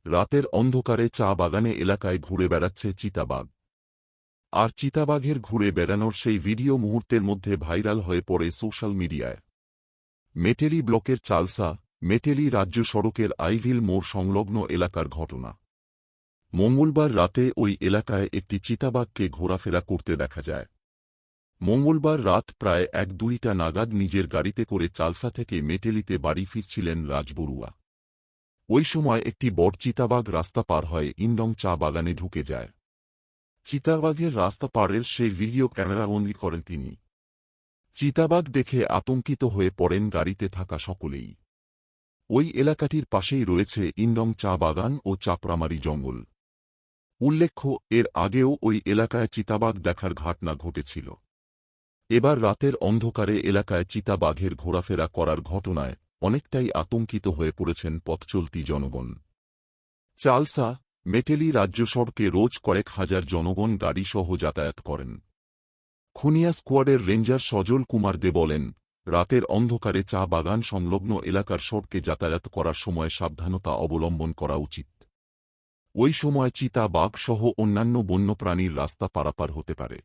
রাতের অন্ধকারে চা বাগানে এলাকায় ঘুরে বেড়াচ্ছে চিতাবাঘ। আর চিতাবাঘের ঘুরে বেড়ানোর সেই ভিডিও মুহূর্তের মধ্যে ভাইরাল হয়ে পড়ে সোশ্যাল মিডিয়ায়। মেটেলি ব্লকের চালসা মেটেলি রাজ্য সড়কের আইভিল মোড় সংলগ্ন এলাকার ঘটনা। মঙ্গলবার রাতে ওই এলাকায় একটি চিতাবাঘকে ঘোরাফেরা করতে দেখা যায়। মঙ্গলবার রাত প্রায় 1-2টা নাগাদ নিজের গাড়িতে করে চালসা থেকে মেটেলিতে বাড়ি ফিরছিলেন রাজবড়ুয়া। ওই সময় একটি বড় চিতাবাঘ রাস্তা পার হয়ে ইনডং চা বাগানে ঢুকে যায়। চিতাবাঘের রাস্তা পারের সেই ভিডিও ক্যামেরাবন্দি করেন তিনি। চিতাবাঘ দেখে আতঙ্কিত হয়ে পড়েন গাড়িতে থাকা সকলেই। ওই এলাকাটির পাশেই রয়েছে ইনডং চা বাগান ও চাপড়ামারি জঙ্গল। উল্লেখ্য, এর আগেও ওই এলাকায় চিতাবাঘ দেখার ঘটনা ঘটেছিল। এবার রাতের অন্ধকারে এলাকায় চিতাবাঘের ঘোরাফেরা করার ঘটনায় অনেকটাই আতঙ্কিত হয়ে পড়েছেন পথচলতি জনগণ। চালসা মেটেলি রাজ্য সড়কে রোজ কয়েক হাজার জনগণ গাড়িসহ যাতায়াত করেন। খুনিয়া স্কোয়াডের রেঞ্জার সজল কুমার দে বলেন, রাতের অন্ধকারে চা বাগান সংলগ্ন এলাকার সড়কে যাতায়াত করার সময় সাবধানতা অবলম্বন করা উচিত। ওই সময় চিতা বাঘ সহ অন্যান্য বন্যপ্রাণীর রাস্তা পারাপার হতে পারে।